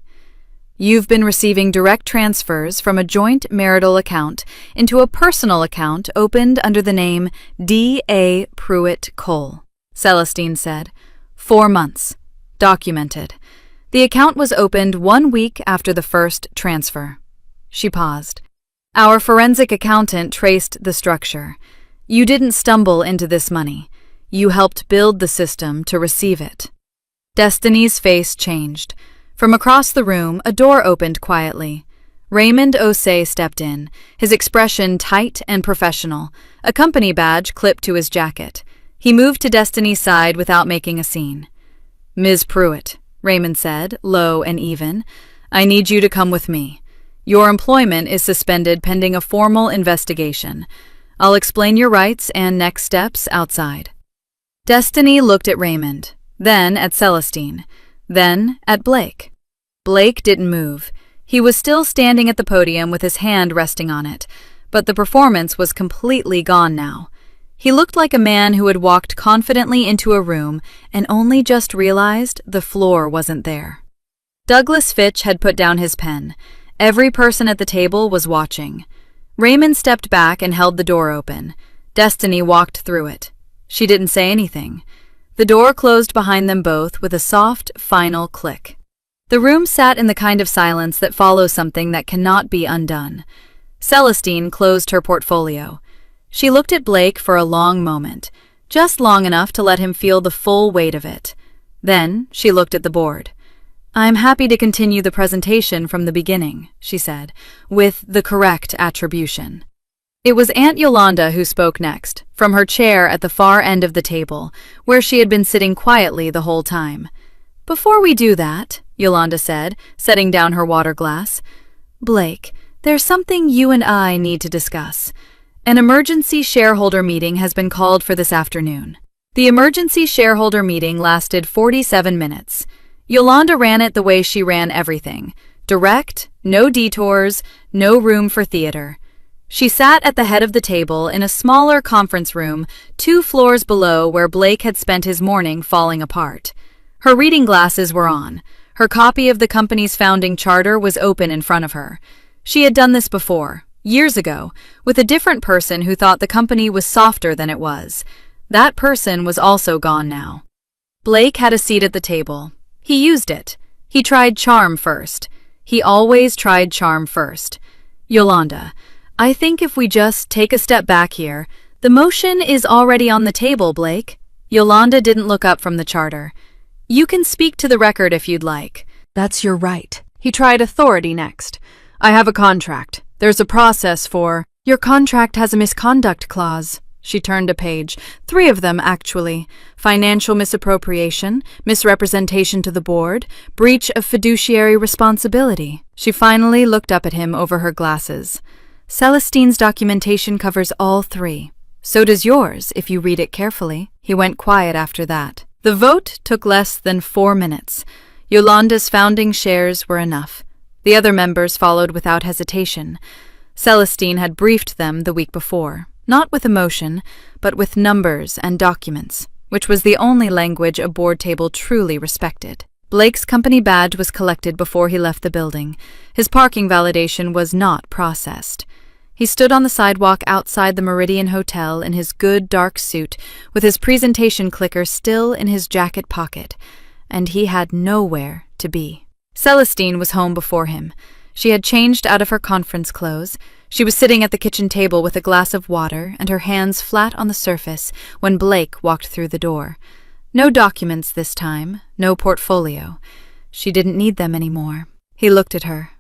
"You've been receiving direct transfers from a joint marital account into a personal account opened under the name D.A. Pruitt Cole," Celestine said. 4 months. Documented. The account was opened 1 week after the first transfer. She paused. "Our forensic accountant traced the structure. You didn't stumble into this money. You helped build the system to receive it." Destiny's face changed. From across the room, a door opened quietly. Raymond Osei stepped in, his expression tight and professional, a company badge clipped to his jacket. He moved to Destiny's side without making a scene. "Ms. Pruitt," Raymond said, low and even, "I need you to come with me. Your employment is suspended pending a formal investigation. I'll explain your rights and next steps outside." Destiny looked at Raymond, then at Celestine, then at Blake. Blake didn't move. He was still standing at the podium with his hand resting on it, but the performance was completely gone now. He looked like a man who had walked confidently into a room and only just realized the floor wasn't there. Douglas Fitch had put down his pen. Every person at the table was watching. Raymond stepped back and held the door open. Destiny walked through it. She didn't say anything. The door closed behind them both with a soft, final click. The room sat in the kind of silence that follows something that cannot be undone. Celestine closed her portfolio. She looked at Blake for a long moment, just long enough to let him feel the full weight of it. Then she looked at the board. "I'm happy to continue the presentation from the beginning," she said, "with the correct attribution." It was Aunt Yolanda who spoke next, from her chair at the far end of the table, where she had been sitting quietly the whole time. "Before we do that," Yolanda said, setting down her water glass, "Blake, there's something you and I need to discuss. An emergency shareholder meeting has been called for this afternoon." The emergency shareholder meeting lasted 47 minutes. Yolanda ran it the way she ran everything. Direct, no detours, no room for theater. She sat at the head of the table in a smaller conference room 2 floors below where Blake had spent his morning falling apart. Her reading glasses were on. Her copy of the company's founding charter was open in front of her. She had done this before, years ago, with a different person who thought the company was softer than it was. That person was also gone now. Blake had a seat at the table. He used it. He tried charm first. He always tried charm first. "Yolanda, I think if we just take a step back here, the motion is already on the table, Blake." Yolanda didn't look up from the charter. "You can speak to the record if you'd like." "That's your right." He tried authority next. "I have a contract. There's a process for—" "Your contract has a misconduct clause." She turned a page. 3 of them, actually. Financial misappropriation, misrepresentation to the board, breach of fiduciary responsibility. She finally looked up at him over her glasses. "Celestine's documentation covers all 3. So does yours, if you read it carefully." He went quiet after that. The vote took less than 4 minutes. Yolanda's founding shares were enough. The other members followed without hesitation. Celestine had briefed them the week before. Not with emotion, but with numbers and documents, which was the only language a board table truly respected. Blake's company badge was collected before he left the building. His parking validation was not processed. He stood on the sidewalk outside the Meridian Hotel in his good dark suit, with his presentation clicker still in his jacket pocket, and he had nowhere to be. Celestine was home before him. She had changed out of her conference clothes. She was sitting at the kitchen table with a glass of water and her hands flat on the surface when Blake walked through the door. No documents this time, no portfolio. She didn't need them anymore. He looked at her.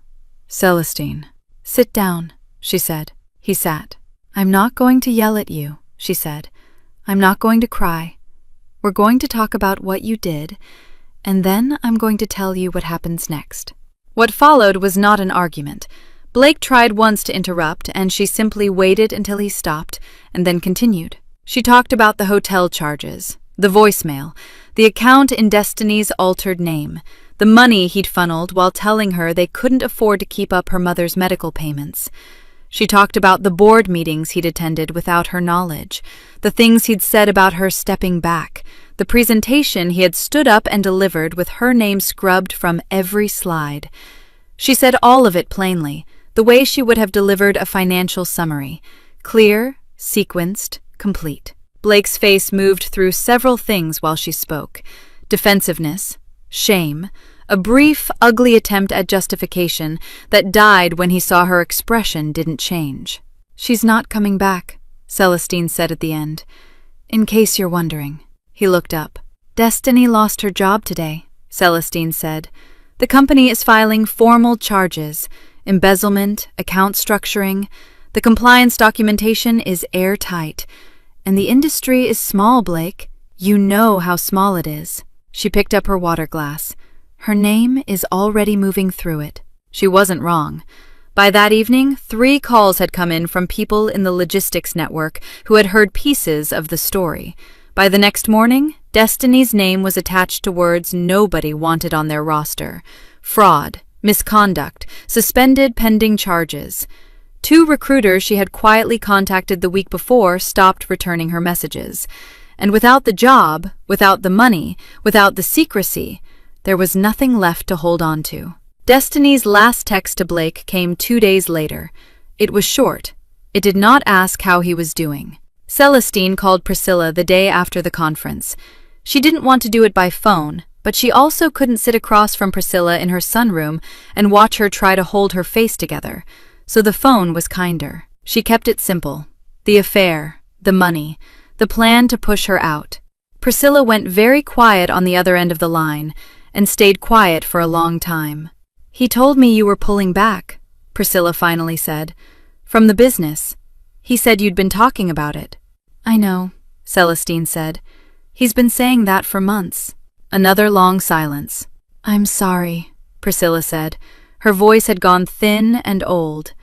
"Celestine." "Sit down," she said. He sat. "I'm not going to yell at you," she said. "I'm not going to cry. We're going to talk about what you did, and then I'm going to tell you what happens next." What followed was not an argument. Blake tried once to interrupt, and she simply waited until he stopped, and then continued. She talked about the hotel charges, the voicemail, the account in Destiny's altered name, the money he'd funneled while telling her they couldn't afford to keep up her mother's medical payments. She talked about the board meetings he'd attended without her knowledge, the things he'd said about her stepping back, the presentation he had stood up and delivered with her name scrubbed from every slide. She said all of it plainly, the way she would have delivered a financial summary, clear, sequenced, complete. Blake's face moved through several things while she spoke: defensiveness, shame, a brief, ugly attempt at justification that died when he saw her expression didn't change. "She's not coming back," Celestine said at the end. "In case you're wondering." He looked up. "Destiny lost her job today," Celestine said. "The company is filing formal charges, embezzlement, account structuring. The compliance documentation is airtight. And the industry is small, Blake. You know how small it is." She picked up her water glass. "Her name is already moving through it." She wasn't wrong. By that evening, 3 calls had come in from people in the logistics network who had heard pieces of the story. By the next morning, Destiny's name was attached to words nobody wanted on their roster: fraud, misconduct, suspended pending charges. 2 recruiters she had quietly contacted the week before stopped returning her messages. And without the job, without the money, without the secrecy, there was nothing left to hold on to. Destiny's last text to Blake came 2 days later. It was short. It did not ask how he was doing. Celestine called Priscilla the day after the conference. She didn't want to do it by phone, but she also couldn't sit across from Priscilla in her sunroom and watch her try to hold her face together. So the phone was kinder. She kept it simple. The affair, the money, the plan to push her out. Priscilla went very quiet on the other end of the line, and stayed quiet for a long time. "He told me you were pulling back," Priscilla finally said. "From the business. He said you'd been talking about it." "I know," Celestine said. "He's been saying that for months." Another long silence. "I'm sorry," Priscilla said. Her voice had gone thin and old.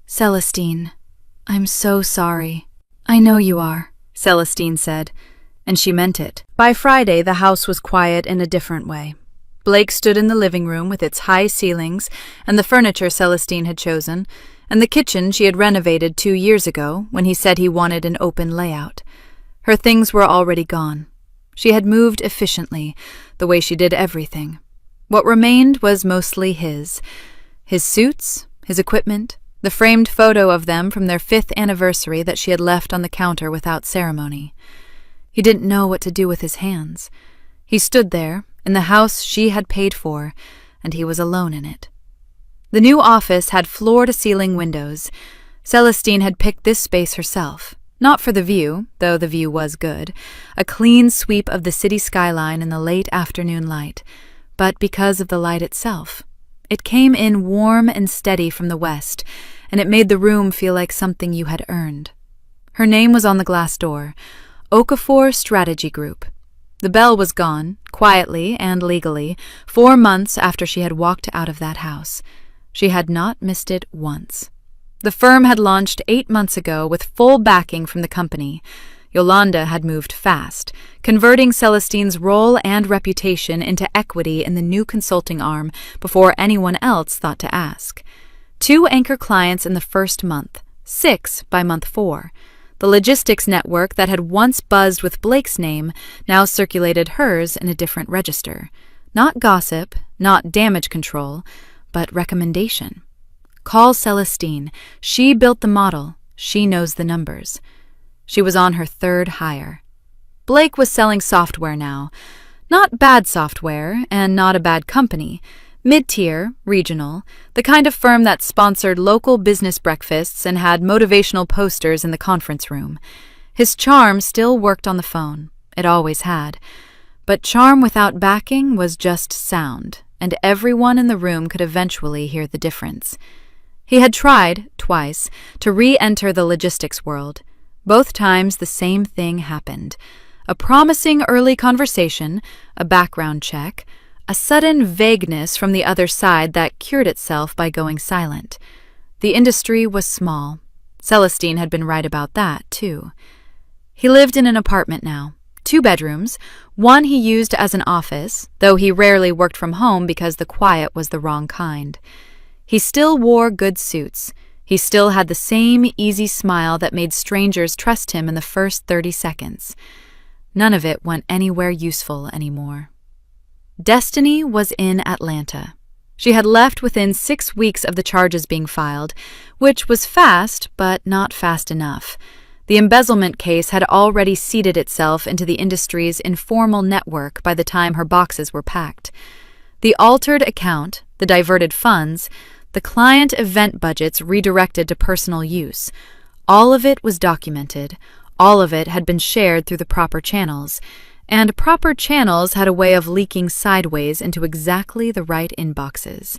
"Celestine, I'm so sorry." "I know you are," Celestine said, and she meant it. By Friday, the house was quiet in a different way. Blake stood in the living room with its high ceilings and the furniture Celestine had chosen, and the kitchen she had renovated 2 years ago when he said he wanted an open layout. Her things were already gone. She had moved efficiently, the way she did everything. What remained was mostly his suits, his equipment, the framed photo of them from their 5th anniversary that she had left on the counter without ceremony. He didn't know what to do with his hands. He stood there, in the house she had paid for, and he was alone in it. The new office had floor-to-ceiling windows. Celestine had picked this space herself, not for the view, though the view was good, a clean sweep of the city skyline in the late afternoon light, but because of the light itself. It came in warm and steady from the west, and it made the room feel like something you had earned. Her name was on the glass door, Okafor Strategy Group. The bell was gone, quietly and legally, 4 months after she had walked out of that house. She had not missed it once. The firm had launched 8 months ago with full backing from the company. Yolanda had moved fast, converting Celestine's role and reputation into equity in the new consulting arm before anyone else thought to ask. 2 anchor clients in the first month, 6 by month 4. The logistics network that had once buzzed with Blake's name now circulated hers in a different register. Not gossip, not damage control, but recommendation. Call Celestine. She built the model. She knows the numbers. She was on her 3rd hire. Blake was selling software now. Not bad software, and not a bad company. Mid-tier, regional, the kind of firm that sponsored local business breakfasts and had motivational posters in the conference room. His charm still worked on the phone. It always had. But charm without backing was just sound, and everyone in the room could eventually hear the difference. He had tried, twice, to re-enter the logistics world. Both times the same thing happened. A promising early conversation, a background check, a sudden vagueness from the other side that cured itself by going silent. The industry was small. Celestine had been right about that, too. He lived in an apartment now. 2 bedrooms, one he used as an office, though he rarely worked from home because the quiet was the wrong kind. He still wore good suits. He still had the same easy smile that made strangers trust him in the first 30 seconds. None of it went anywhere useful anymore. Destiny was in Atlanta. She had left within 6 weeks of the charges being filed, which was fast, but not fast enough. The embezzlement case had already seeded itself into the industry's informal network by the time her boxes were packed. The altered account, the diverted funds, the client event budgets redirected to personal use, all of it was documented, all of it had been shared through the proper channels, and proper channels had a way of leaking sideways into exactly the right inboxes.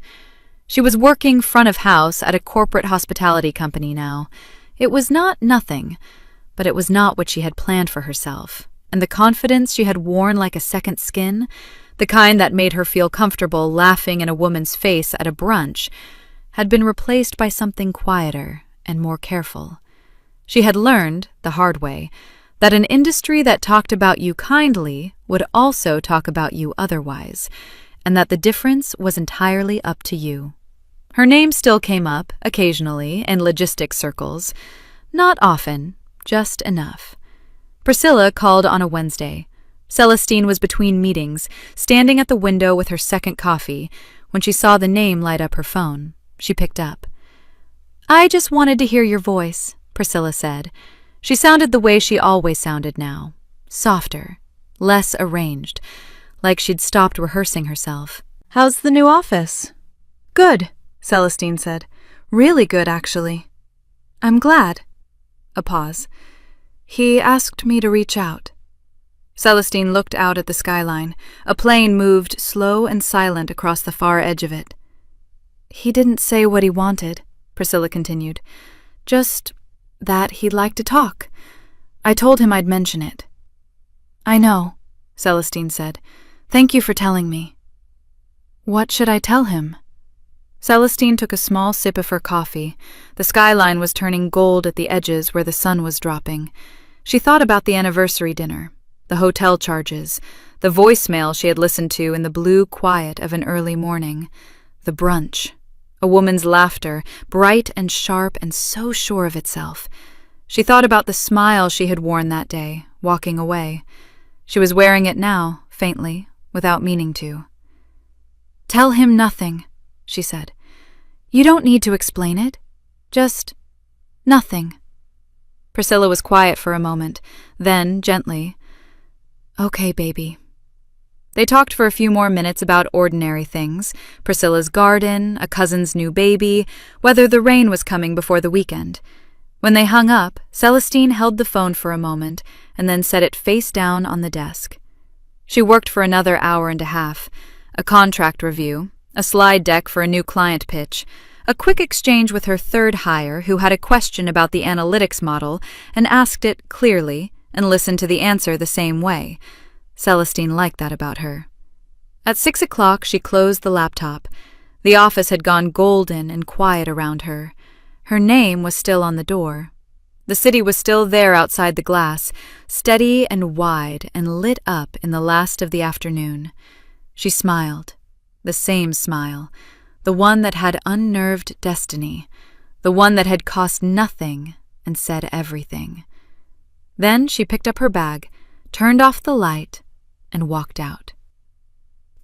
She was working front of house at a corporate hospitality company now. It was not nothing, but it was not what she had planned for herself, and the confidence she had worn like a second skin, the kind that made her feel comfortable laughing in a woman's face at a brunch, had been replaced by something quieter and more careful. She had learned, the hard way, that an industry that talked about you kindly would also talk about you otherwise, and that the difference was entirely up to you. Her name still came up, occasionally, in logistics circles. Not often, just enough. Priscilla called on a Wednesday. Celestine was between meetings, standing at the window with her second coffee, when she saw the name light up her phone. She picked up. "I just wanted to hear your voice," Priscilla said. She sounded the way she always sounded now, softer, less arranged, like she'd stopped rehearsing herself. "How's the new office?" "Good," Celestine said. "Really good, actually." "I'm glad." A pause. "He asked me to reach out." Celestine looked out at the skyline. A plane moved slow and silent across the far edge of it. "He didn't say what he wanted," Priscilla continued. "Just that he'd like to talk. I told him I'd mention it." "I know," Celestine said. "Thank you for telling me." "What should I tell him?" Celestine took a small sip of her coffee. The skyline was turning gold at the edges where the sun was dropping. She thought about the anniversary dinner, the hotel charges, the voicemail she had listened to in the blue quiet of an early morning, the brunch. A woman's laughter, bright and sharp and so sure of itself. She thought about the smile she had worn that day, walking away. She was wearing it now, faintly, without meaning to. "Tell him nothing," she said. "You don't need to explain it. Just nothing." Priscilla was quiet for a moment, then, gently, "Okay, baby." They talked for a few more minutes about ordinary things, Priscilla's garden, a cousin's new baby, whether the rain was coming before the weekend. When they hung up, Celestine held the phone for a moment and then set it face down on the desk. She worked for another hour and a half, a contract review, a slide deck for a new client pitch, a quick exchange with her third hire who had a question about the analytics model and asked it clearly and listened to the answer the same way. Celestine liked that about her. At 6 o'clock, she closed the laptop. The office had gone golden and quiet around her. Her name was still on the door. The city was still there outside the glass, steady and wide and lit up in the last of the afternoon. She smiled. The same smile. The one that had unnerved Destiny. The one that had cost nothing and said everything. Then she picked up her bag, turned off the light, and walked out.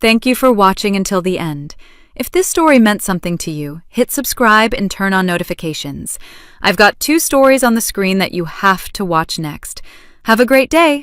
Thank you for watching until the end. If this story meant something to you, hit subscribe and turn on notifications. I've got 2 stories on the screen that you have to watch next. Have a great day!